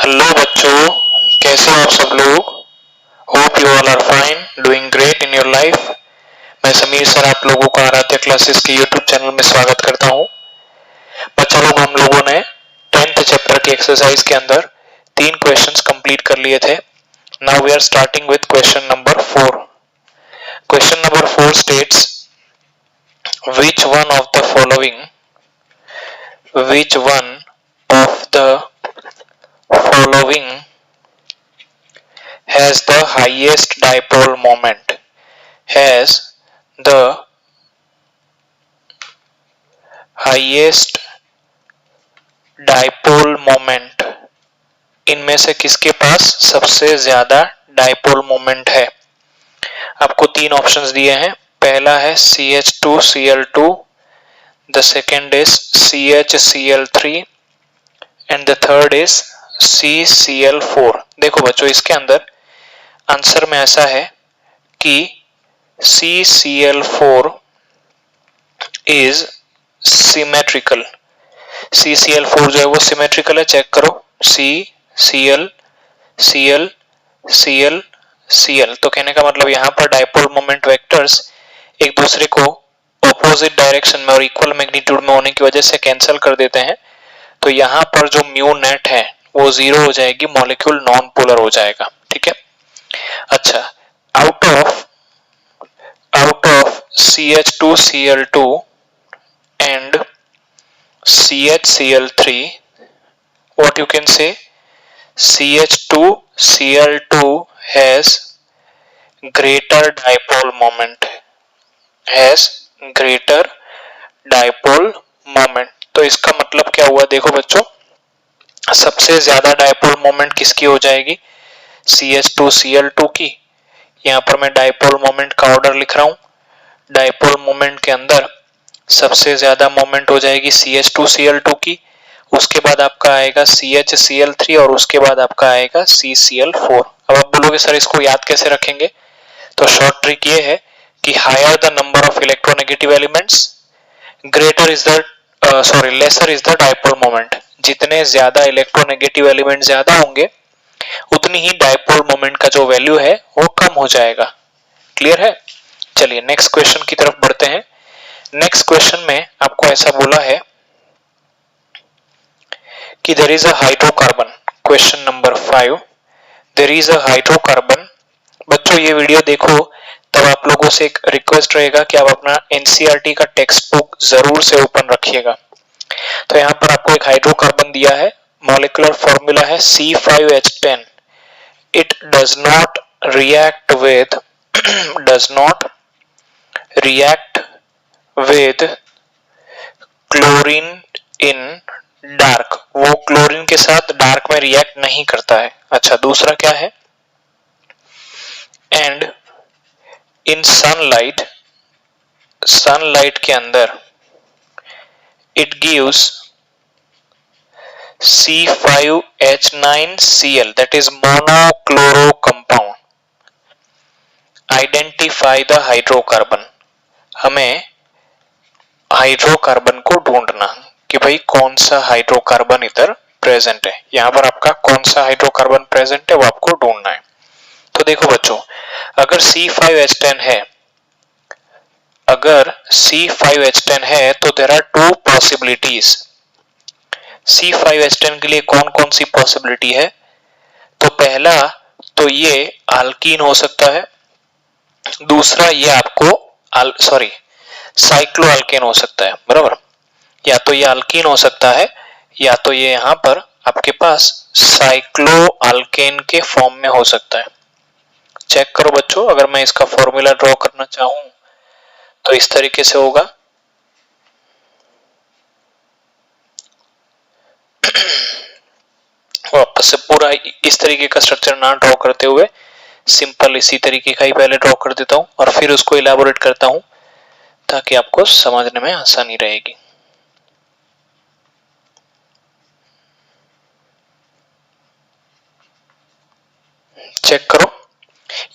Hello बच्चों, कैसे हो आप सब लोग। Hope you all are fine, doing great in your life. मैं समीर सर आप लोगों का आराध्य क्लासेस के यूट्यूब चैनल में स्वागत करता हूँ। बच्चों लोग, हम लोगों ने 10th चैप्टर की एक्सरसाइज के अंदर 3 क्वेश्चंस कंप्लीट कर लिए थे। Now we are starting with question number 4। Question number 4 states which one of the following has the highest dipole moment, has the highest dipole moment। इनमें से किसके पास सबसे ज्यादा डाइपोल मोमेंट है। आपको 3 ऑप्शंस दिए हैं। पहला है CH2Cl2, the second is CHCl3 and the third is CCl4। देखो बच्चों, इसके अंदर आंसर में ऐसा है कि CCl4 इज सिमेट्रिकल। CCl4 जो है वो सिमेट्रिकल है, चेक करो। CCl Cl Cl Cl, तो कहने का मतलब यहाँ पर डाइपोल मोमेंट वेक्टर्स एक दूसरे को ऑपोजिट डायरेक्शन में और इक्वल मैग्नीट्यूड में होने की वजह से कैंसिल कर देते हैं। तो यहाँ पर जो म्यू नेट है वो 0 हो जाएगी, मॉलिक्यूल नॉन पोलर हो जाएगा। ठीक है। अच्छा, out of CH2Cl2 and CHCl3, what you can say, CH2Cl2 has greater dipole moment, तो इसका मतलब क्या हुआ, देखो बच्चों, सबसे ज्यादा डाइपोल मोमेंट किसकी हो जाएगी, CH2Cl2 की। यहां पर मैं डाइपोल मोमेंट का ऑर्डर लिख रहा हूं। डाइपोल मोमेंट के अंदर सबसे ज्यादा मोमेंट हो जाएगी CH2Cl2 की, उसके बाद आपका आएगा CHCl3 और उसके बाद आपका आएगा CCl4। अब आप बोलोगे सर इसको याद कैसे रखेंगे, तो शॉर्ट ट्रिक ये है कि higher the number of electronegative elements greater is the lesser is the dipole moment. जितने ज्यादा इलेक्ट्रोनेगेटिव एलिमेंट ज्यादा होंगे उतनी ही डाइपोल मोमेंट का जो वैल्यू है वो कम हो जाएगा। क्लियर है। चलिए नेक्स्ट क्वेश्चन की तरफ बढ़ते हैं। नेक्स्ट क्वेश्चन में आपको ऐसा बोला है कि there is a hydrocarbon. Question number 5, there is a hydrocarbon. बच्चों ये वीडियो देखो तब आप लोगों से एक रिक्वेस्ट रहेगा कि आप अपना एनसीईआरटी का टेक्स्ट बुक जरूर से ओपन रखिएगा। तो यहाँ पर आपको एक हाइड्रोकार्बन दिया है, मॉलिक्यूलर फॉर्मूला है C5H10। It does not react with chlorine in dark, वो क्लोरीन के साथ डार्क में रिएक्ट नहीं करता है। अच्छा, दूसरा क्या है, एंड इन सनलाइट के अंदर it gives C5H9Cl, that is monochloro compound. Identify the hydrocarbon. हमें हाइड्रोकार्बन को ढूंढना कि भाई कौन सा हाइड्रोकार्बन इधर प्रेजेंट है। यहां पर आपका कौन सा हाइड्रोकार्बन प्रेजेंट है वो आपको ढूंढना है। तो देखो बच्चों, अगर C5H10 है, तो देयर आर 2 पॉसिबिलिटीज। C5H10 के लिए कौन कौन सी पॉसिबिलिटी है, तो पहला तो ये अल्कीन हो सकता है, दूसरा ये आपको साइक्लोअल्केन हो सकता है, बराबर। या तो ये अल्कीन हो सकता है या तो ये यहां पर आपके पास साइक्लोअल्केन के फॉर्म में हो सकता है। चेक करो बच्चों, अगर मैं इसका फॉर्मूला ड्रॉ करना चाहूं तो इस तरीके से होगा। वापस से पूरा इस तरीके का स्ट्रक्चर ना ड्रॉ करते हुए सिंपल इसी तरीके का ही पहले ड्रॉ कर देता हूं और फिर उसको इलैबोरेट करता हूं ताकि आपको समझने में आसानी रहेगी। चेक करो,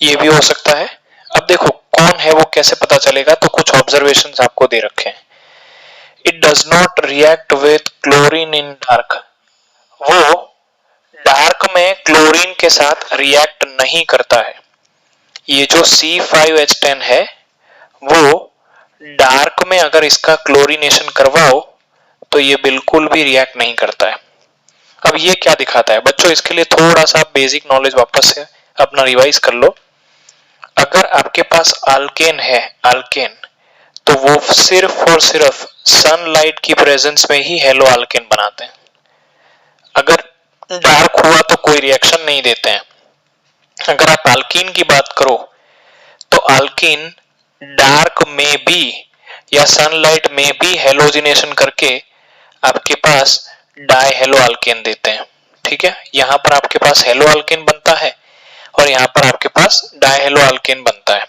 ये भी हो सकता है। अब देखो कौन है वो कैसे पता चलेगा, तो कुछ ऑब्जर्वेशंस आपको दे रखे हैं। It does not react with chlorine in dark, वो डार्क में क्लोरीन के साथ रिएक्ट नहीं करता है। ये जो C5H10 है वो डार्क में अगर इसका क्लोरीनेशन करवाओ तो ये बिल्कुल भी रिएक्ट नहीं करता है। अब ये क्या दिखाता है बच्चों, इसके लिए थोड़ा सा बेसिक नॉलेज वापस से अपना रिवाइज कर लो। अगर आपके पास अल्केन है, अल्केन, तो वो सिर्फ और सिर्फ सनलाइट की प्रेजेंस में ही हेलो अल्केन बनाते हैं। अगर डार्क हुआ तो कोई रिएक्शन नहीं देते हैं। अगर आप अल्कीन की बात करो तो अल्कीन डार्क में भी या सनलाइट में भी हेलोजिनेशन करके आपके पास डाई हेलो अल्केन देते हैं। ठीक है, यहां पर आपके पास हेलो अल्केन बनता है और यहां पर आपके पास डाई हेलो अल्केन बनता है।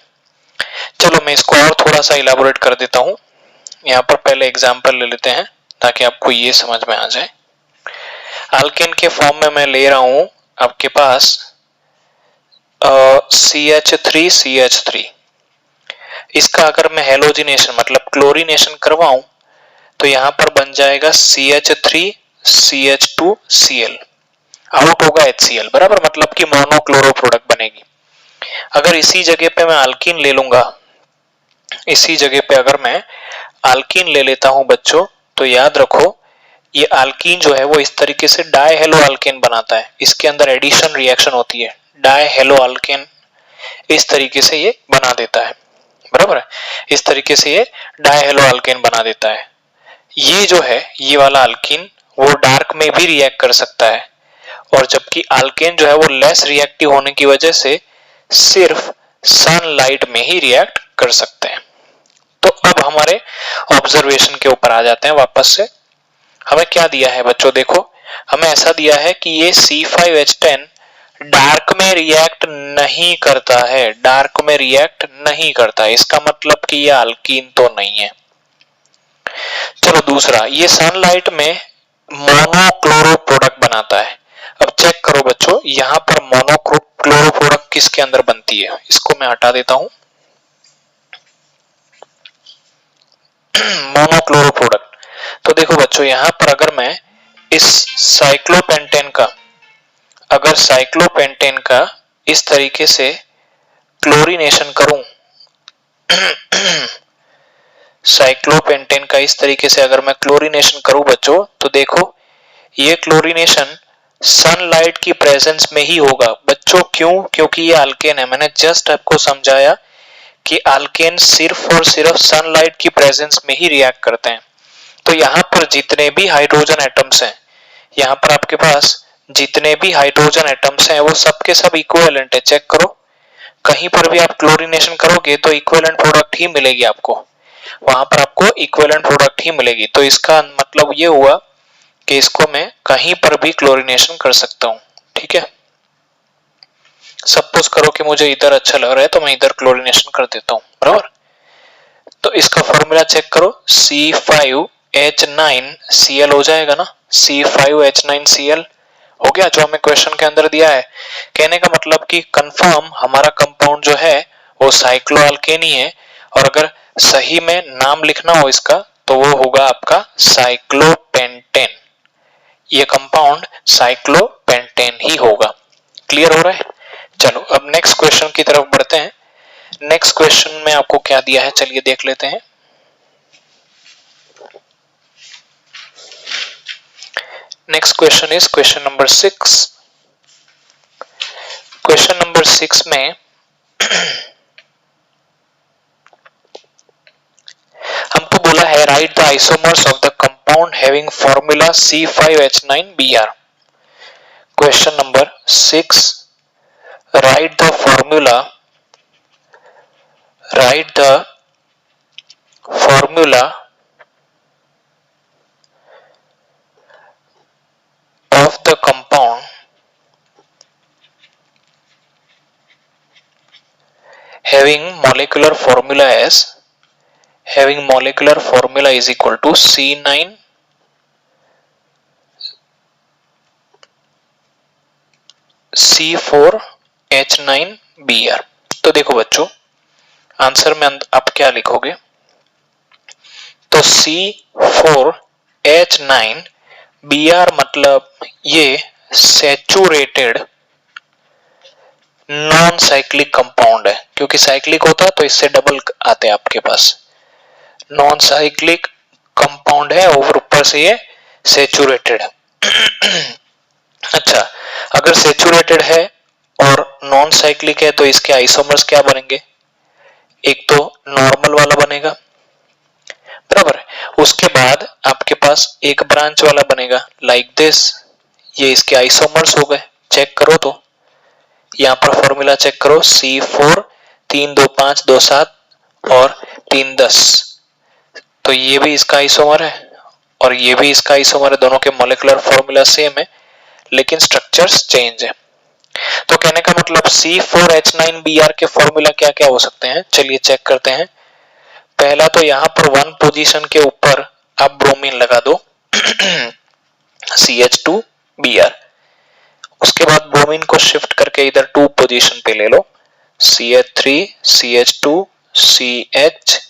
चलो मैं इसको और थोड़ा सा इलाबोरेट कर देता हूं। यहां पर पहले एग्जांपल ले लेते हैं ताकि आपको ये समझ में आ जाए। अल्केन के फॉर्म में मैं ले रहा हूं आपके पास CH3CH3। इसका अगर मैं हेलोजिनेशन मतलब क्लोरीनेशन करवाऊं तो यहां पर बन जाएगा CH3CH2Cl, आउट होगा HCl बराबर, मतलब कि मोनोक्लोरो प्रोडक्ट बनेगी। अगर इसी जगह पे मैं अल्कीन ले लूंगा, इसी जगह पे अगर मैं अल्कीन ले लेता हूं बच्चों, तो याद रखो ये अल्कीन जो है वो इस तरीके से डाई हेलो अल्केन बनाता है। इसके अंदर एडिशन रिएक्शन होती है, डाई हेलो अल्केन इस तरीके से ये बना देता है, बराबर है। इस तरीके से ये डाई हेलो अल्केन बना देता है। ये जो है ये वाला अल्कीन वो डार्क में भी रिएक्ट कर सकता है, और जबकि अल्केन जो है वो लेस रिएक्टिव होने की वजह से सिर्फ सनलाइट में ही रिएक्ट कर सकते हैं। तो अब हमारे ऑब्जर्वेशन के ऊपर आ जाते हैं वापस से। हमें क्या दिया है बच्चों, देखो हमें ऐसा दिया है कि ये C5H10 डार्क में रिएक्ट नहीं करता है, डार्क में रिएक्ट नहीं करता है। इसका मतलब कि ये अल्कीन तो नहीं है। चलो दूसरा, ये सनलाइट में मोनोक्लोरो प्रोडक्ट बनाता है। अब चेक करो बच्चों, यहां पर मोनोक्लोरो प्रोडक्ट किसके अंदर बनती है, इसको मैं हटा देता हूं। मोनोक्लोरो प्रोडक्ट, तो देखो बच्चों यहां पर अगर मैं इस साइक्लोपेंटेन का, अगर साइक्लोपेंटेन का इस तरीके से क्लोरीनेशन करूं, साइक्लोपेंटेन का इस तरीके से अगर मैं क्लोरीनेशन करूं बच्चों, तो देखो ये क्लोरीनेशन सनलाइट की प्रेजेंस में ही होगा बच्चों। क्यों? क्योंकि ये अल्केन है। मैंने जस्ट आपको समझाया कि अल्केन सिर्फ और सिर्फ सनलाइट की प्रेजेंस में ही रिएक्ट करते हैं। तो यहाँ पर जितने भी हाइड्रोजन एटम्स हैं, यहाँ पर आपके पास जितने भी हाइड्रोजन एटम्स हैं वो सबके सब इक्विवेलेंट है। चेक करो, कहीं पर भी आप क्लोरीनेशन करोगे तो इक्विवेलेंट प्रोडक्ट ही मिलेगी आपको, वहां पर आपको इक्विवेलेंट प्रोडक्ट ही मिलेगी। तो इसका मतलब ये हुआ कि इसको मैं कहीं पर भी क्लोरीनेशन कर सकता हूं। ठीक है, सपोज करो कि मुझे इधर अच्छा लग रहा है तो मैं इधर क्लोरीनेशन कर देता हूं, बराबर। तो इसका फॉर्मूला चेक करो, C5H9Cl हो जाएगा ना, C5H9Cl हो गया, जो हमें क्वेश्चन के अंदर दिया है। कहने का मतलब कि कंफर्म हमारा कंपाउंड जो है वो साइक्लोअल्केन ही है, और अगर सही में नाम लिखना हो इसका तो वो होगा आपका साइक्लोपेंटेन। ये कंपाउंड साइक्लोपेंटेन ही होगा। क्लियर हो रहा है? चलो अब नेक्स्ट क्वेश्चन की तरफ बढ़ते हैं। नेक्स्ट क्वेश्चन में आपको क्या दिया है, चलिए देख लेते हैं। Next question is question number 6। Question number 6 में हमको बोला है right the isomers of the compound having formula C5H9Br। Question number 6, write the formula of the compound having molecular formula is equal to C4H9Br। तो देखो बच्चों answer में आप क्या लिखोगे, तो C4H9Br मतलब ये सैचुरेटेड नॉन साइक्लिक कंपाउंड है, क्योंकि साइक्लिक होता है तो इससे डबल आते हैं आपके पास। नॉन साइक्लिक कंपाउंड है और ऊपर से ये सैचुरेटेड है। अच्छा, अगर सैचुरेटेड है और नॉन साइक्लिक है तो इसके आइसोमर्स क्या बनेंगे? एक तो नॉर्मल वाला बनेगा, बराबर है। उसके बाद आपके पास एक ब्रांच वाला बनेगा लाइक दिस, ये इसके आइसोमर्स हो गए। चेक करो तो यहां पर फॉर्मूला चेक करो, C4 3 2 5 2 7 और 3 10, तो ये भी इसका आइसोमर है और ये भी इसका आइसोमर है। दोनों के मॉलिक्यूलर फॉर्मूला सेम है लेकिन स्ट्रक्चर्स चेंज है। तो कहने का मतलब C4H9Br के फॉर्मूला क्या क्या हो सकते हैं, चलिए चेक करते हैं। पहला तो यहां पर 1 पोजीशन के ऊपर आप ब्रोमीन लगा दो CH2Br, उसके बाद ब्रोमीन को शिफ्ट करके इधर 2 पोजीशन पे ले लो, CH3 CH2 CHBr,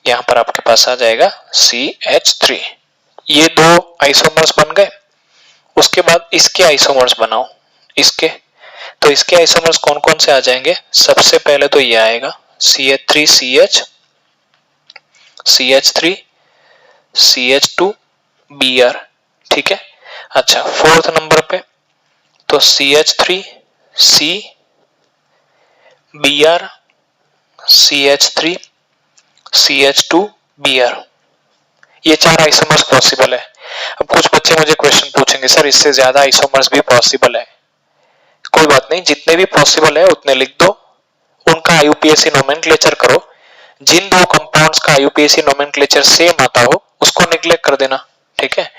यहां पर आपके पास आ जाएगा CH3। ये 2 आइसोमर्स बन गए। उसके बाद इसके आइसोमर्स बनाओ, इसके, तो इसके आइसोमर्स कौन कौन से आ जाएंगे? सबसे पहले तो ये आएगा CH3CH CH3 CH2Br, ठीक है। अच्छा, फोर्थ नंबर पे तो CH3 C Br CH3 CH2Br, ये 4 आइसोमर्स पॉसिबल है। अब कुछ बच्चे मुझे क्वेश्चन पूछेंगे, सर इससे ज्यादा आइसोमर्स भी पॉसिबल है। कोई बात नहीं, जितने भी पॉसिबल है उतने लिख दो, उनका आईयूपीएसी नोमेनक्लेचर करो। जिन 2 कंपाउंड्स का आईयूपीएसी नोमेनक्लेचर सेम आता हो उसको निग्लेक्ट कर देना, ठीक है,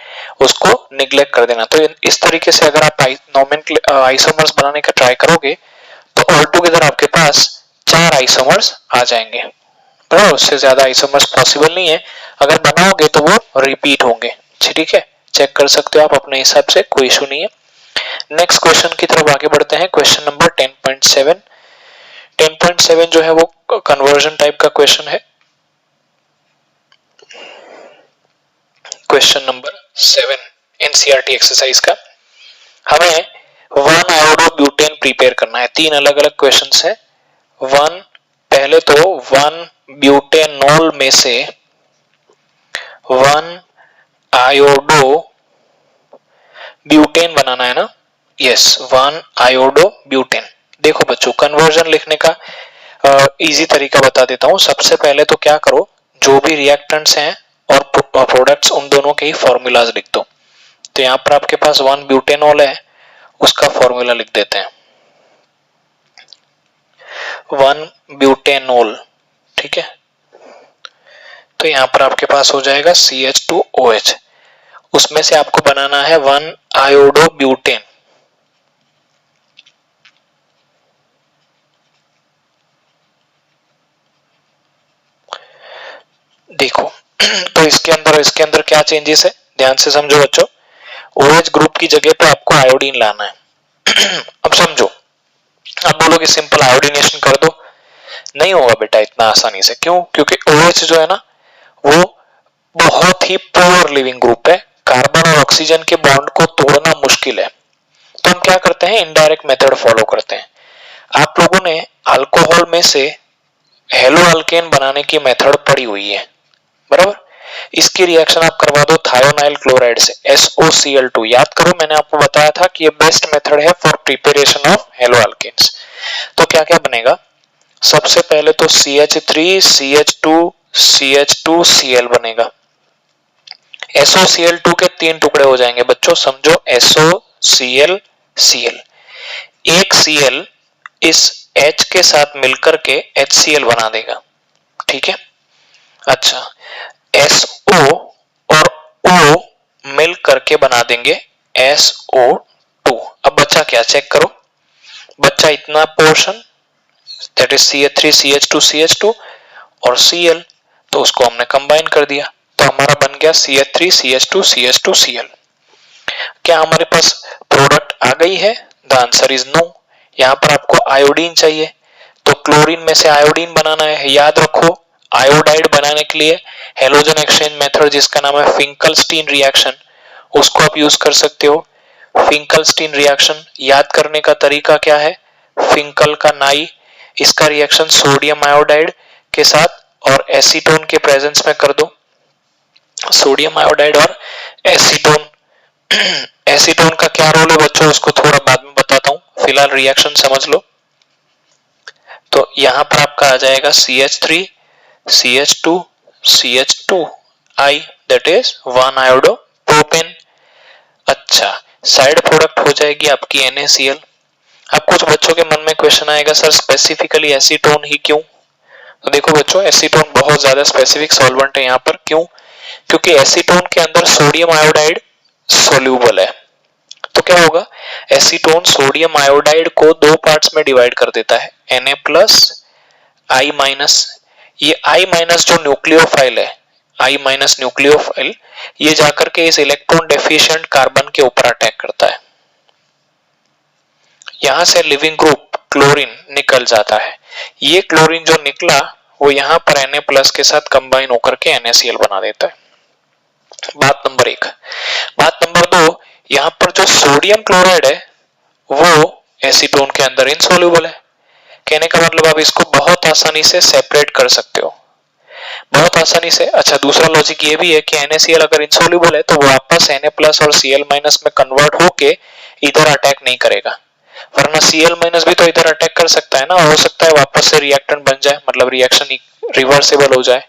उसको निग्लेक्ट कर देना। तो इस तरीके से अगर आप आइसोमर्स बनाने का ट्राई करोगे तो ऑल टुगेदर आपके पास 4 आइसोमर्स आ जाएंगे, बराबर। उससे ज्यादा आइसोमर्स पॉसिबल नहीं है, अगर बनाओगे तो वो रिपीट होंगे, ठीक है। चेक कर सकते हो आप अपने हिसाब से, कोई इशू नहीं है। नेक्स्ट क्वेश्चन की तरफ आगे बढ़ते हैं। Question number 10.7। 10.7 जो है वो कन्वर्जन टाइप का क्वेश्चन है। क्वेश्चन नंबर 7 एनसीईआरटी एक्सरसाइज का, हमें 1 आयोडोब्यूटेन प्रिपेयर करना है। 3 अलग अलग क्वेश्चंस है। पहले तो 1 ब्यूटेनॉल में से 1 आयोडो ब्यूटेन बनाना है ना, यस 1 आयोडो ब्यूटेन। देखो बच्चों, कन्वर्जन लिखने का इजी तरीका बता देता हूं। सबसे पहले तो क्या करो, जो भी रिएक्टेंट्स हैं और प्रोडक्ट्स उन दोनों के ही फॉर्मूलाज लिख दो। तो यहां पर आपके पास 1 ब्यूटेनॉल है, उसका फॉर्मूला लिख देते हैं 1 ब्यूटेनॉल, ठीक है। तो यहां पर आपके पास हो जाएगा CH2OH, उसमें से आपको बनाना है 1 आयोडो ब्यूटेन। देखो तो इसके अंदर क्या चेंजेस है, ध्यान से समझो बच्चों। OH ग्रुप की जगह पे आपको आयोडीन लाना है। अब समझो, आप बोलोगे सिंपल आयोडीनेशन कर दो, नहीं होगा बेटा इतना आसानी से। क्यों? क्योंकि OH जो है ना वो बहुत ही पुअर लिविंग ग्रुप है, कार्बन और ऑक्सीजन के बॉन्ड को तोड़ना मुश्किल है। तो हम क्या करते हैं, इनडायरेक्ट मेथड फॉलो करते हैं। आप लोगों ने अल्कोहल में से हेलो अल्केन बनाने की मेथड पढ़ी हुई है, बराबर। इसकी रिएक्शन आप करवा दो थायोनाइल क्लोराइड से, SOCl2। याद करो, मैंने आपको बताया था कि ये बेस्ट मेथड है for preparation of haloalkanes. तो क्या क्या बनेगा, सबसे पहले तो CH3 CH2 CH2Cl बनेगा। SOCl2 के 3 टुकड़े हो जाएंगे बच्चों, समझो SOCl Cl। एक Cl इस H के साथ मिलकर के HCl बना देगा, ठीक है। अच्छा, SO और O मिल करके बना देंगे SO2। अब बचा क्या, चेक करो, बचा इतना portion, that is CH3 CH2 CH2 और Cl, तो उसको हमने कंबाइन कर दिया, तो हमारा बन गया CH3 CH2 CH2 Cl। क्या हमारे पास प्रोडक्ट आ गई है? The answer is no. यहां पर आपको आयोडीन चाहिए, तो क्लोरीन में से आयोडीन बनाना है। याद रखो, आयोडाइड बनाने के लिए हेलोजन एक्सचेंज मेथड जिसका नाम है फिंकलस्टीन रिएक्शन, उसको आप यूज कर सकते हो। फिंकलस्टीन रिएक्शन याद करने का तरीका क्या है, फिंकल का नाई, इसका रिएक्शन सोडियम आयोडाइड के साथ और एसीटोन के प्रेजेंस में कर दो। सोडियम आयोडाइड और एसीटोन, एसीटोन का क्या रोल है बच्चों उसको थोड़ा बाद में बताता हूं, फिलहाल रिएक्शन समझ लो। तो यहां पर आपका आ जाएगा CH3 CH2 CH2I that is 1 iodo propane. अच्छा, साइड प्रोडक्ट हो जाएगी आपकी NaCl। अब कुछ बच्चों के मन में क्वेश्चन आएगा सर स्पेसिफिकली एसीटोन ही क्यों? तो देखो बच्चों एसीटोन बहुत ज्यादा स्पेसिफिक सॉल्वेंट है यहाँ पर, क्यों? क्योंकि एसीटोन के अंदर सोडियम आयोडाइड सोल्यूबल है। तो क्या होगा, एसीटोन सोडियम आयोडाइड को दो पार्ट्स में डिवाइड कर देता है, Na प्लस I माइनस। ये I माइनस जो न्यूक्लियोफाइल है, I माइनस न्यूक्लियोफाइल, ये जाकर के इस इलेक्ट्रॉन डेफिशिएंट कार्बन के ऊपर अटैक करता है। यहां से लिविंग ग्रुप क्लोरीन निकल जाता है। ये क्लोरीन जो निकला वो यहां पर Na प्लस के साथ कंबाइन होकर के NaCl बना देता है। बात नंबर 1। बात नंबर 2, यहां पर जो सोडियम क्लोराइड है वो एसीटोन के अंदर इनसॉल्युबल है। कहने का मतलब आप इसको बहुत आसानी से सेपरेट कर सकते हो, बहुत आसानी से। अच्छा, दूसरा लॉजिक ये भी है कि NaCl अगर इनसॉल्युबल है तो वो वापस Na प्लस और Cl माइनस में कन्वर्ट होके इधर अटैक नहीं करेगा, वरना Cl माइनस भी तो इधर अटैक कर सकता है ना, हो सकता है वापस से रिएक्टेंट बन जाए, मतलब रिएक्शन रिवर्सेबल हो जाए।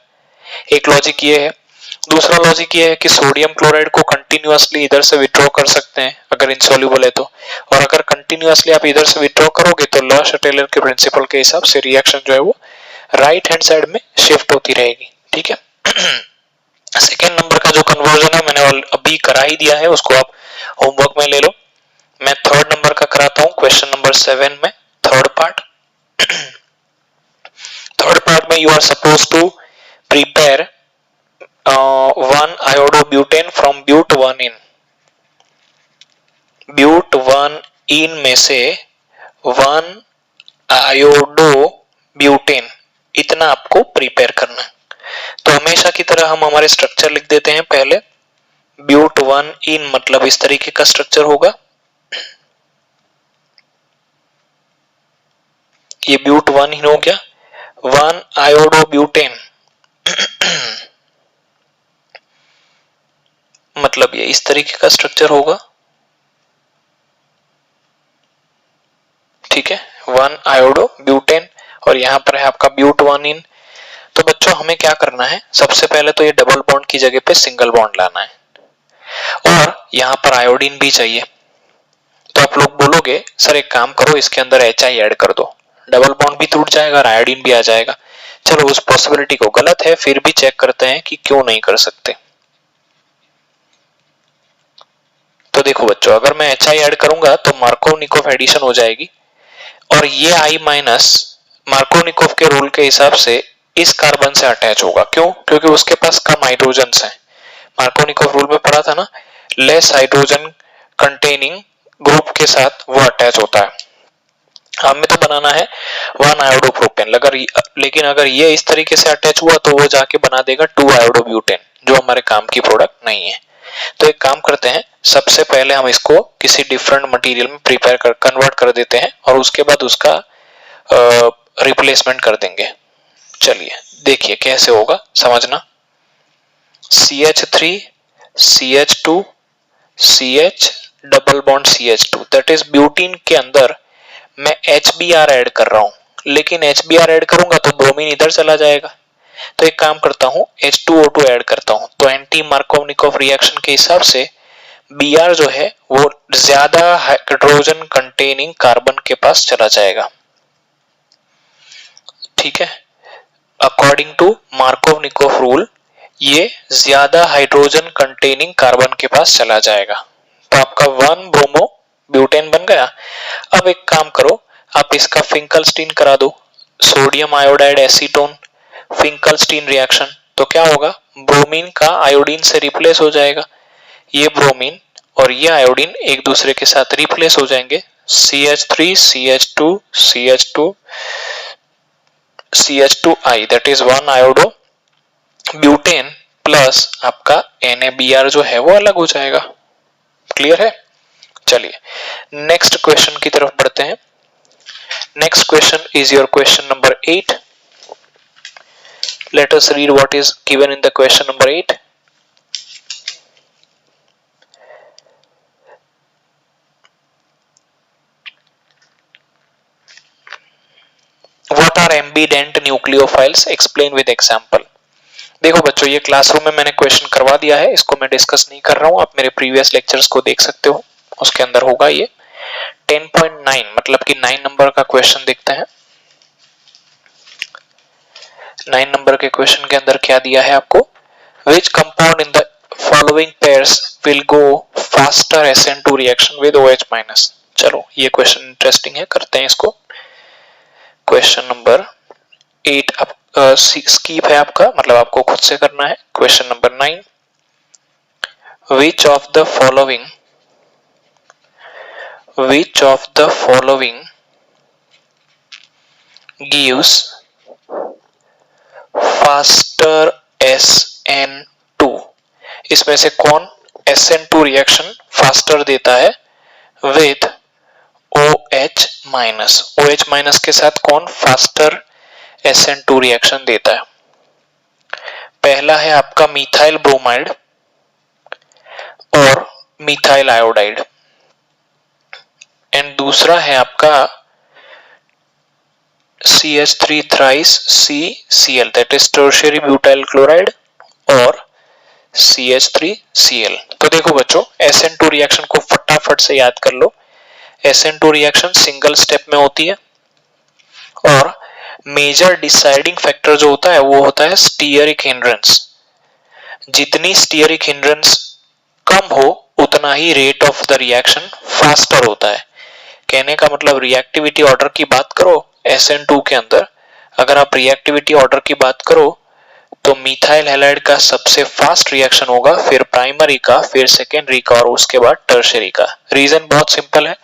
एक लॉजिक ये है। दूसरा लॉजिक ये है कि सोडियम क्लोराइड को कंटिन्यूअसली इधर से विथड्रॉ कर सकते हैं अगर इनसॉल्युबल है तो, और अगर कंटिन्यूअसली आप इधर से विथड्रॉ करोगे तो लॉ-शटेलर के प्रिंसिपल के हिसाब से रिएक्शन जो है वो राइट हैंड साइड में शिफ्ट होती रहेगी। ठीक है। सेकेंड नंबर का जो कन्वर्जन है मैंने अभी करा ही दिया है, उसको आप होमवर्क में ले लो। मैं थर्ड नंबर का कराता हूं, क्वेश्चन नंबर 7 में थर्ड पार्ट। थर्ड पार्ट में you are suppose to prepare 1 iodobutane from but1 in। but1 में से 1 iodobutane इतना आपको प्रिपेयर करना है। तो हमेशा की तरह हम हमारे स्ट्रक्चर लिख देते हैं। पहले but1 मतलब इस तरीके का स्ट्रक्चर होगा, ये but1 हो गया। 1 iodobutane मतलब ये इस तरीके का स्ट्रक्चर होगा। ठीक है, 1 iodobutane और यहां पर है आपका but1। तो बच्चों हमें क्या करना है, सबसे पहले तो ये डबल बॉन्ड की जगह पे सिंगल बॉन्ड लाना है, और यहां पर आयोडीन भी चाहिए। तो आप लोग बोलोगे सर एक काम करो इसके अंदर HI ऐड कर दो, डबल बॉन्ड भी टूट जाएगा और आयोडीन भी आ जाएगा। चलो उस पॉसिबिलिटी को, गलत है फिर भी चेक करते हैं कि क्यों नहीं कर सकते। तो देखो बच्चों, अगर मैं HI ऐड करूंगा तो मार्कोव-निकोव एडिशन हो जाएगी, और ये I माइनस मार्कोव-निकोव के रूल के हिसाब से इस कार्बन से अटैच होगा। क्यों? क्योंकि उसके पास कम हाइड्रोजन है। मार्कोव-निकोव रूल में पढ़ा था ना, लेस हाइड्रोजन कंटेनिंग ग्रुप के साथ वो अटैच होता है। हमें तो बनाना है 1 आयोडोप्रोपेन, लेकिन अगर ये इस तरीके से अटैच हुआ तो वो जाके बना देगा 2 आयोडोब्यूटेन, जो हमारे काम की प्रोडक्ट नहीं है। तो एक काम करते हैं, सबसे पहले हम इसको किसी डिफरेंट मटेरियल में प्रिपेयर कर कन्वर्ट कर देते हैं और उसके बाद उसका रिप्लेसमेंट कर देंगे। चलिए देखिए कैसे होगा, समझना। CH3 CH2 CH double bond CH2 that is butene के अंदर मैं HBr ऐड कर रहा हूं, लेकिन HBr ऐड करूंगा तो ब्रोमीन इधर चला जाएगा। तो एक काम करता हूं, H2O2 ऐड करता हूं, तो एंटी मार्कोव-निकोव रिएक्शन के हिसाब से Br जो है वो ज्यादा हाइड्रोजन कंटेनिंग कार्बन के पास चला जाएगा। ठीक है, अकॉर्डिंग टू मार्कोव-निकोव रूल ये ज्यादा हाइड्रोजन कंटेनिंग कार्बन के पास चला जाएगा। तो आपका 1 ब्रोमो ब्यूटेन बन गया। अब एक काम करो, आप इसका फिंकलस्टीन करा दो, sodium iodide acetone Finkelstein reaction. तो क्या होगा, ब्रोमीन का आयोडीन से रिप्लेस हो जाएगा। ये ब्रोमीन और ये आयोडीन एक दूसरे के साथ रिप्लेस हो जाएंगे। CH3 CH2 CH2 CH2I that is 1 iodo butane plus आपका NaBr जो है वो अलग हो जाएगा। क्लियर है? चलिए नेक्स्ट क्वेश्चन की तरफ बढ़ते हैं। Next question is your question number 8। Let us read what is given in the question number 8. What are ambident nucleophiles? Explain with example. देखो बच्चों, ये क्लासरूम में मैंने क्वेश्चन करवा दिया है, इसको मैं डिस्कस नहीं कर रहा हूं, आप मेरे प्रीवियस लेक्चर्स को देख सकते हो, उसके अंदर होगा ये 10.9 मतलब कि 9 नंबर का क्वेश्चन देखते हैं। 9 नंबर के क्वेश्चन के अंदर क्या दिया है आपको? Which compound in the following pairs will go faster SN2 reaction with OH minus? चलो ये क्वेश्चन इंटरेस्टिंग है, करते हैं इसको। क्वेश्चन नंबर 8 अब स्कीप है आपका, मतलब आपको खुद से करना है। Question number 9, which of the following gives faster SN2? इसमें से कौन SN2 रिएक्शन फास्टर देता है with OH minus? OH minus के साथ कौन फास्टर SN2 रिएक्शन देता है? पहला है आपका मिथाइल ब्रोमाइड और मिथाइल आयोडाइड, एंड दूसरा है आपका CH3 thrice CCl, that is tertiary butyl chloride और CH3Cl। तो देखो बच्चों, SN2 रिएक्शन को फटाफट से याद कर लो। SN2 रिएक्शन सिंगल स्टेप में होती है और मेजर डिसाइडिंग फैक्टर जो होता है वो होता है स्टीयरिक हिंड्रेंस। जितनी स्टीयरिक हिंड्रेंस कम हो उतना ही rate of the reaction faster होता है। कहने का मतलब रिएक्टिविटी ऑर्डर की बात करो SN2 के अंदर, अगर आप रिएक्टिविटी ऑर्डर की बात करो तो मिथाइल हैलाइड का सबसे फास्ट रिएक्शन होगा, फिर प्राइमरी का, फिर सेकेंडरी का और उसके बाद टर्शियरी का। रीजन बहुत सिंपल है,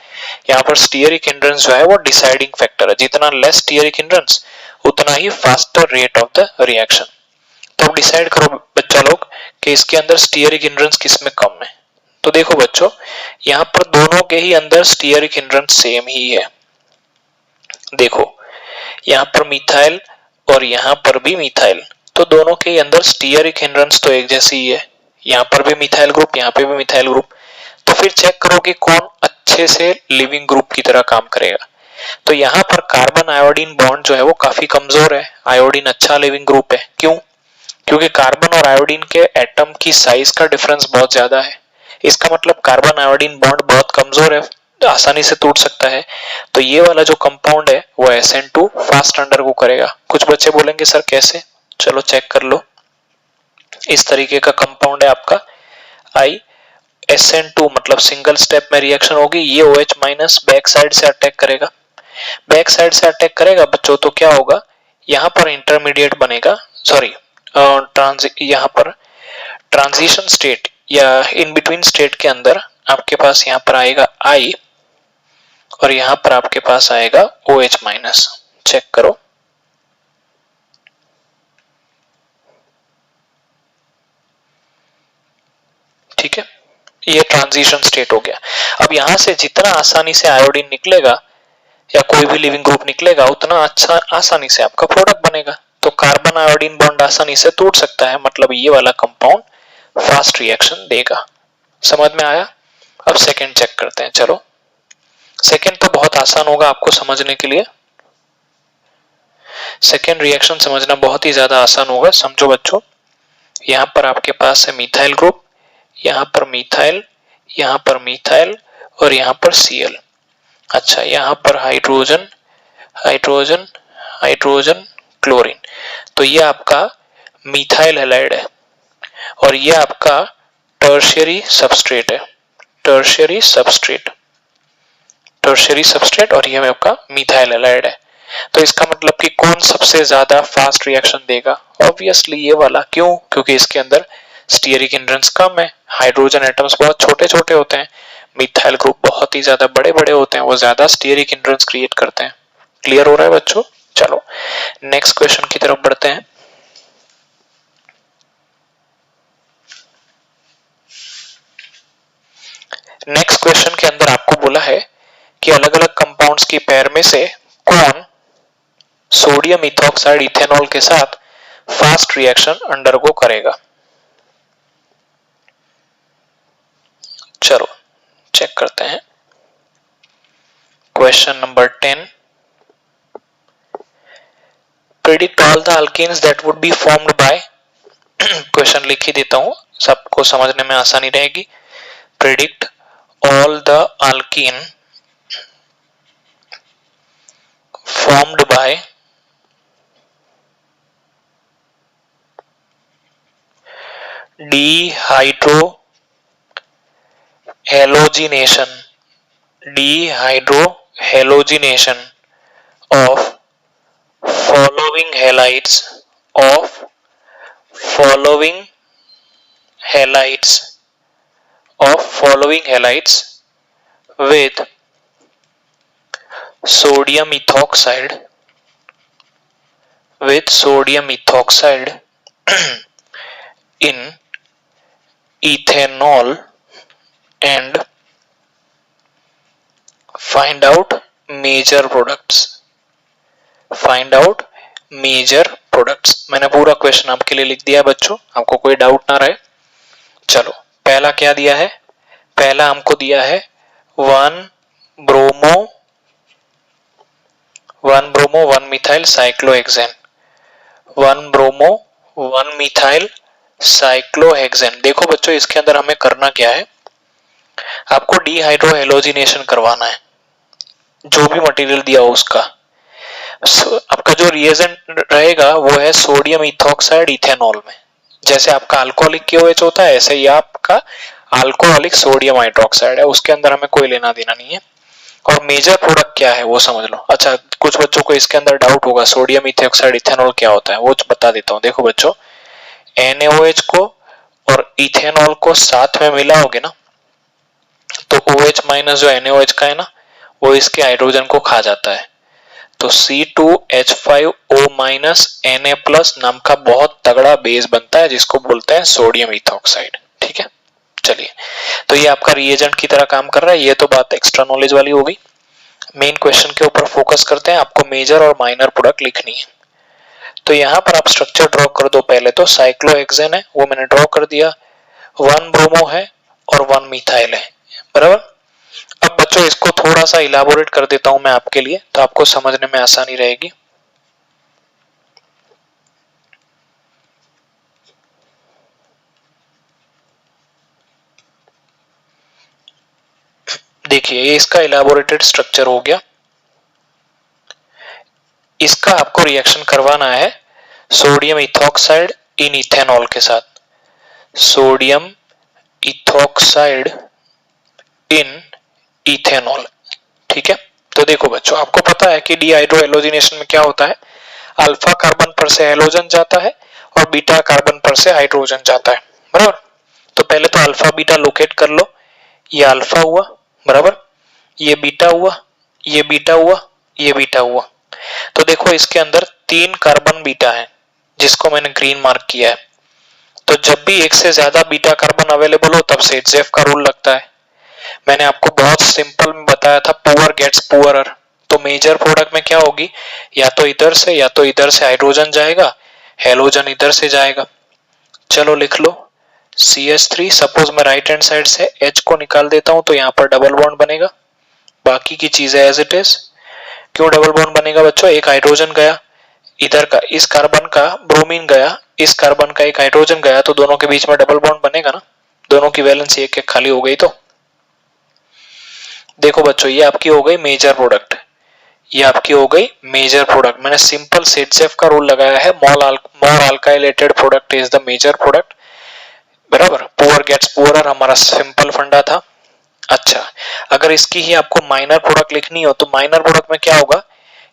यहाँ पर स्टीयरिक हिंड्रेंस जो है वो डिसाइडिंग फैक्टर है। जितना लेस स्टीयरिक हिंड्रेंस उतना ही faster rate of the reaction. तो अब डिसाइड करो बच्चा लोग कि इसके अंदर स्टीयरिक हिंड्रेंस किसमें कम है। तो देखो बच्चों, यहाँ पर दोनों के ही अंदर स्टीयरिक हिंड्रेंस सेम ही है। देखो यहाँ पर मिथाइल और यहाँ पर भी मिथाइल, तो दोनों के अंदर स्टीयरिक हिंड्रेंस तो एक जैसी ही है। यहाँ पर भी मिथाइल ग्रुप, यहाँ पे भी मिथाइल ग्रुप। तो फिर चेक करो कि कौन अच्छे से लिविंग ग्रुप की तरह काम करेगा। तो यहाँ पर कार्बन आयोडीन बॉन्ड जो है वो काफी कमजोर है, आयोडीन अच्छा लिविंग ग्रुप है। क्यों? क्योंकि कार्बन और आयोडीन के एटम की साइज का डिफरेंस बहुत ज्यादा है। इसका मतलब कार्बन आयोडीन बॉन्ड बहुत कमजोर है, आसानी से टूट सकता है। तो ये वाला जो कंपाउंड है वो SN2 फास्ट अंडर को करेगा। कुछ बच्चे बोलेंगे सर कैसे? चलो चेक कर लो। इस तरीके का कंपाउंड है आपका SN2, मतलब सिंगल स्टेप में रिएक्शन होगी। ये OH माइनस बैक साइड से अटैक करेगा। बैक साइड से अटैक करेगा बच्चों तो क्या होगा, यहाँ पर इंटरमीडिएट बनेगा, सॉरी यहाँ पर ट्रांजिशन स्टेट या इन बिटवीन स्टेट के अंदर आपके पास यहाँ पर आएगा I और यहाँ पर आपके पास आएगा OH माइनस। चेक करो, ठीक है, ये ट्रांजिशन स्टेट हो गया। अब यहां से जितना आसानी से आयोडीन निकलेगा या कोई भी लिविंग ग्रुप निकलेगा उतना अच्छा आसानी से आपका प्रोडक्ट बनेगा। तो कार्बन आयोडीन बॉन्ड आसानी से टूट सकता है, मतलब ये वाला कंपाउंड फास्ट रिएक्शन देगा। समझ में आया? अब सेकंड चेक करते हैं। चलो सेकंड तो बहुत आसान होगा आपको समझने के लिए। सेकंड रिएक्शन समझना बहुत ही ज्यादा आसान होगा। समझो बच्चों, यहां पर आपके पास है मिथाइल ग्रुप, यहाँ पर मिथाइल, यहाँ पर मिथाइल और यहाँ पर Cl। अच्छा, यहाँ पर हाइड्रोजन हाइड्रोजन हाइड्रोजन क्लोरीन। तो ये आपका मिथाइल हैलाइड है और ये आपका टर्शियरी सबस्ट्रेट है, टर्शियरी सबस्ट्रेट, टर्शियरी सबस्ट्रेट और ये आपका मिथाइल हैलाइड है। तो इसका मतलब कि कौन सबसे ज्यादा फास्ट रिएक्शन देगा? ऑब्वियसली ये वाला। क्यों? क्योंकि इसके अंदर स्टीयरिक हिंड्रेंस कम है, हाइड्रोजन एटम्स बहुत छोटे छोटे होते हैं, मिथाइल ग्रुप बहुत ही ज्यादा बड़े बड़े होते हैं, वो ज्यादा स्टीयरिक हिंड्रेंस क्रिएट करते हैं। क्लियर हो रहा है बच्चों? चलो नेक्स्ट क्वेश्चन की तरफ बढ़ते हैं। नेक्स्ट क्वेश्चन के अंदर आपको बोला है कि अलग अलग कंपाउंड्स की पेयर में से कौन सोडियम इथॉक्साइड इथेनॉल के साथ फास्ट रिएक्शन अंडरगो करेगा। चलो चेक करते हैं। Question number 10, predict all the alkenes that would be formed by, question लिख ही देता हूं, सबको समझने में आसानी रहेगी। Predict all the alkene formed by dehydrohallucination of following halides with sodium ethoxide in ethanol and find out major products। मैंने पूरा क्वेश्चन आपके लिए लिख दिया बच्चों, आपको कोई डाउट ना रहे। चलो पहला क्या दिया है, पहला हमको दिया है 1 bromo 1 methyl cyclohexane, 1 bromo 1 methyl cyclohexane. देखो बच्चों इसके अंदर हमें करना क्या है, आपको डीहाइड्रोहेलोजिनेशन करवाना है जो भी मटेरियल दिया हो उसका। आपका जो रिएजेंट रहेगा वो है सोडियम इथॉक्साइड इथेनॉल में, जैसे आपका अल्कोहलिक KOH होता है ऐसे ही आपका अल्कोहलिक सोडियम हाइड्रोक्साइड है, उसके अंदर हमें कोई लेना देना नहीं है। और मेजर प्रोडक्ट क्या है वो समझ लो। अच्छा कुछ बच्चों को इसके अंदर डाउट होगा सोडियम इथॉक्साइड इथेनॉल क्या होता है, वो बता देता हूँ। देखो बच्चों NaOH को और इथेनॉल को साथ में मिलाओगे ना तो OH माइनस जो NaOH का है ना वो इसके हाइड्रोजन को खा जाता है, तो C2H5O माइनस Na प्लस नाम का बहुत तगड़ा बेस बनता है जिसको बोलते हैं सोडियम इथॉक्साइड। ठीक है चलिए, तो ये आपका रिएजेंट की तरह काम कर रहा है। ये तो बात एक्स्ट्रा नॉलेज वाली हो गई। मेन क्वेश्चन के ऊपर फोकस करते हैं, आपको मेजर और माइनर प्रोडक्ट लिखनी है। तो यहाँ पर आप स्ट्रक्चर ड्रॉ कर दो। पहले तो साइक्लोहेक्सेन है वो मैंने ड्रॉ कर दिया, 1 ब्रोमो है और 1 मिथाइल है, बराबर। अब बच्चों इसको थोड़ा सा इलाबोरेट कर देता हूं मैं आपके लिए, तो आपको समझने में आसानी रहेगी। देखिए ये इसका इलाबोरेटेड स्ट्रक्चर हो गया। इसका आपको रिएक्शन करवाना है सोडियम इथॉक्साइड इन इथेनॉल के साथ, सोडियम इथॉक्साइड इन इथेनॉल। ठीक है, तो देखो बच्चों आपको पता है कि डीहाइड्रोहेलोजिनेशन में क्या होता है, अल्फा कार्बन पर से हेलोजन जाता है और बीटा कार्बन पर से हाइड्रोजन जाता है, बराबर। तो पहले तो अल्फा बीटा लोकेट कर लो, ये अल्फा हुआ, बराबर, ये बीटा हुआ, ये बीटा हुआ, ये बीटा हुआ। तो देखो इसके अंदर 3 कार्बन बीटा है जिसको मैंने ग्रीन मार्क किया है। तो जब भी एक से ज्यादा बीटा कार्बन अवेलेबल हो तब से HF का रूल लगता है। मैंने आपको बहुत सिंपल में बताया था पुअर गेट्स पुअरर। तो मेजर प्रोडक्ट में क्या होगी, या तो इधर से या तो इधर से हाइड्रोजन जाएगा, हेलोजन इधर से जाएगा। चलो लिख लो CH3। सपोज मैं राइट हैंड साइड से H को निकाल देता हूं तो यहाँ पर डबल बॉन्ड बनेगा, बाकी की चीजें एज इट इज। क्यों डबल बॉन्ड बनेगा बच्चों, एक हाइड्रोजन गया इधर का, इस कार्बन का ब्रोमीन गया, इस कार्बन का एक हाइड्रोजन गया, तो दोनों के बीच में डबल बॉन्ड बनेगा ना, दोनों की वैलेंसी एक एक खाली हो गई। तो देखो बच्चों ये आपकी हो गई मेजर प्रोडक्ट, ये आपकी हो गई मेजर प्रोडक्ट। मैंने सिंपल HF का रूल लगाया है, more alkylated product is the major product, बराबर। पुअर गेट्स पुअरर हमारा सिंपल फंडा था। अच्छा अगर इसकी ही आपको माइनर प्रोडक्ट लिखनी हो तो माइनर प्रोडक्ट में क्या होगा,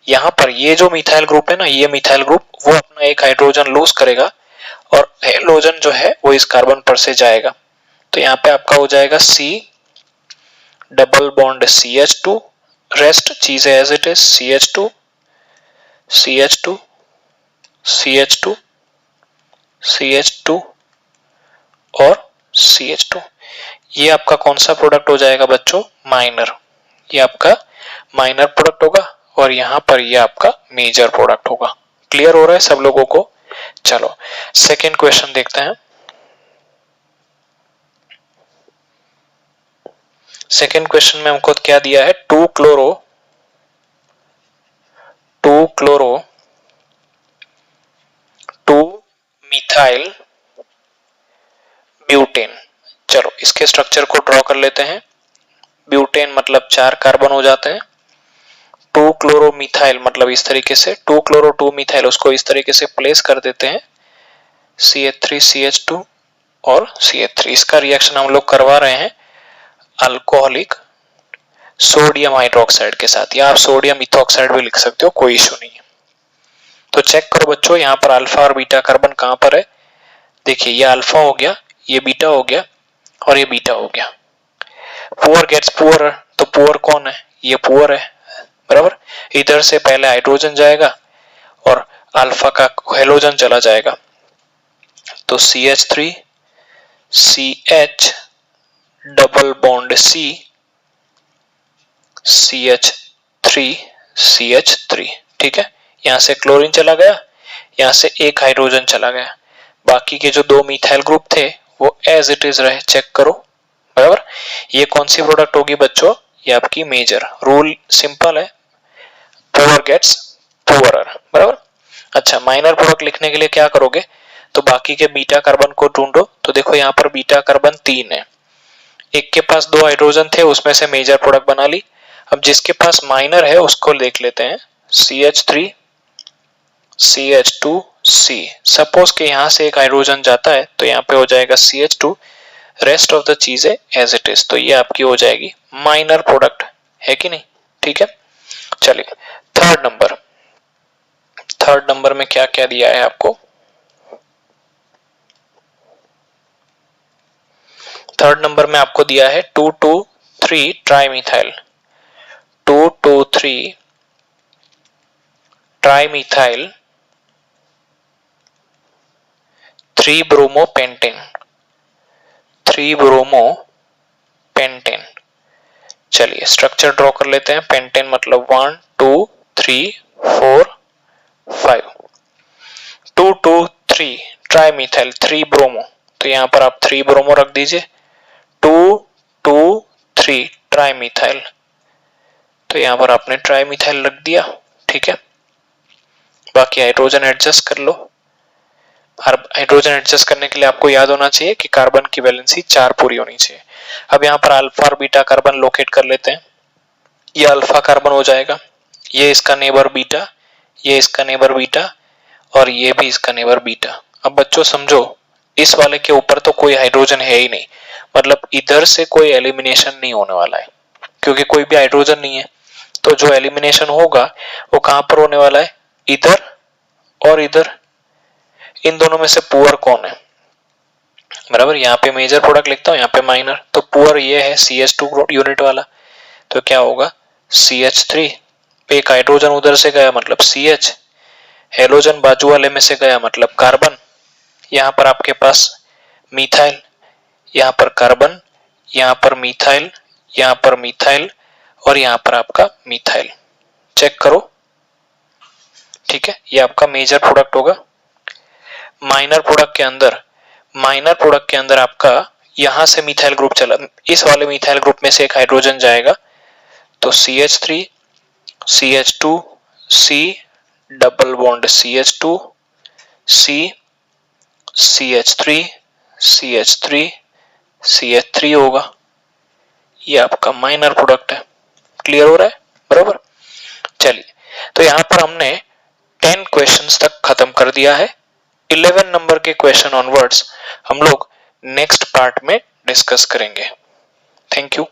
यहाँ पर ये जो मिथाइल ग्रुप है ना, ये मिथाइल ग्रुप वो अपना एक हाइड्रोजन लूज करेगा और हेलोजन जो है वो इस कार्बन पर से जाएगा। तो यहाँ पे आपका हो जाएगा C double bond CH2, rest चीजें as it is, CH2 CH2 CH2 CH2 और CH2। ये आपका कौन सा प्रोडक्ट हो जाएगा बच्चों, माइनर, ये आपका माइनर प्रोडक्ट होगा और यहां पर ये आपका मेजर प्रोडक्ट होगा। क्लियर हो रहा है सब लोगों को? चलो सेकेंड क्वेश्चन देखते हैं। सेकेंड क्वेश्चन में हमको क्या दिया है, 2 क्लोरो 2 मिथाइल ब्यूटेन। चलो इसके स्ट्रक्चर को ड्रॉ कर लेते हैं। ब्यूटेन मतलब 4 कार्बन हो जाते हैं, 2 क्लोरो मिथाइल मतलब इस तरीके से 2 क्लोरो 2 मिथाइल, उसको इस तरीके से प्लेस कर देते हैं, CH3 CH2 और CH3। इसका रिएक्शन हम लोग करवा रहे हैं अल्कोहलिक सोडियम हाइड्रोक्साइड के साथ, या आप सोडियम इथोक्साइड भी लिख सकते हो, कोई इशू नहीं है। तो चेक करो बच्चों, यहाँ पर अल्फा और बीटा कार्बन कहां पर है, देखिए ये अल्फा हो गया, ये बीटा हो गया और ये बीटा हो गया। पुअर गेट्स पुअर, तो पुअर कौन है, ये पुअर है, बराबर। इधर से पहले हाइड्रोजन जाएगा और अल्फा का हेलोजन चला जाएगा, तो CH3 CH double bond C CH3 CH3, ठीक है। यहां से क्लोरीन चला गया, यहां से एक हाइड्रोजन चला गया, बाकी के जो 2 मिथाइल ग्रुप थे वो एज इट इज रहे, चेक करो, बराबर। ये कौन सी प्रोडक्ट होगी बच्चों, ये आपकी मेजर। रूल सिंपल है, पुअर गेट्स पुअरर, बराबर। अच्छा माइनर प्रोडक्ट लिखने के लिए क्या करोगे, तो बाकी के बीटा कार्बन को ढूंढो, तो देखो यहाँ पर बीटा कार्बन 3 है, एक के पास 2 हाइड्रोजन थे, उसमें से मेजर प्रोडक्ट बना ली। अब जिसके पास माइनर है उसको देख लेते हैं, CH3 CH2 C। सपोज के यहां से एक हाइड्रोजन जाता है तो यहाँ पे हो जाएगा CH2, रेस्ट ऑफ द चीजें एज इट इज, तो ये आपकी हो जाएगी माइनर प्रोडक्ट, है कि नहीं, ठीक है। चलिए थर्ड नंबर में क्या क्या दिया है आपको। थर्ड नंबर में आपको दिया है 2,2,3 ट्राइमिथाइल, 2,2,3 ट्राइमिथाइल 3 ब्रोमोपेंटेन, 3 ब्रोमोपेंटेन। चलिए स्ट्रक्चर ड्रॉ कर लेते हैं। पेंटेन मतलब 1 2 3 4 5, 2 2 3 ट्राइमिथाइल 3 ब्रोमो, तो यहां पर आप 3 ब्रोमो रख दीजिए, 2 2 3 ट्राइमिथाइल, तो यहां पर आपने ट्राइमिथाइल रख दिया, ठीक है। बाकी हाइड्रोजन एडजस्ट कर लो। हाइड्रोजन एडजस्ट करने के लिए आपको याद होना चाहिए कि कार्बन की वैलेंसी 4 पूरी होनी चाहिए। अब यहाँ पर अल्फा और बीटा कार्बन लोकेट कर लेते हैं, ये अल्फा कार्बन हो जाएगा, ये इसका नेबर बीटा, ये इसका नेबर बीटा और ये भी इसका नेबर बीटा। अब बच्चों समझो, इस वाले के ऊपर तो कोई हाइड्रोजन है ही नहीं, मतलब इधर से कोई एलिमिनेशन नहीं होने वाला है, क्योंकि कोई भी हाइड्रोजन नहीं है। तो जो एलिमिनेशन होगा वो कहां पर होने वाला है, इधर और इधर। इन दोनों में से पुअर कौन है, बराबर। यहाँ पे मेजर प्रोडक्ट लिखता हूँ, यहाँ पे माइनर, तो पुअर ये है CH2 यूनिट वाला, तो क्या होगा CH3, एक हाइड्रोजन उधर से गया मतलब CH, हेलोजन बाजू वाले में से गया मतलब कार्बन, यहाँ पर आपके पास मिथाइल, यहाँ पर कार्बन, यहाँ पर मिथाइल, यहाँ पर मिथाइल और यहाँ पर आपका मिथाइल, चेक करो, ठीक है। ये आपका मेजर प्रोडक्ट होगा। माइनर प्रोडक्ट के अंदर आपका यहां से मिथाइल ग्रुप चला, इस वाले मिथाइल ग्रुप में से एक हाइड्रोजन जाएगा, तो CH3 CH2 C double bond CH2 C CH3 CH3 CH3 होगा, ये आपका माइनर प्रोडक्ट है। क्लियर हो रहा है, बराबर। चलिए तो यहां पर हमने 10 क्वेश्चंस तक खत्म कर दिया है। 11 नंबर के क्वेश्चन ऑनवर्ड्स हम लोग नेक्स्ट पार्ट में डिस्कस करेंगे। Thank you.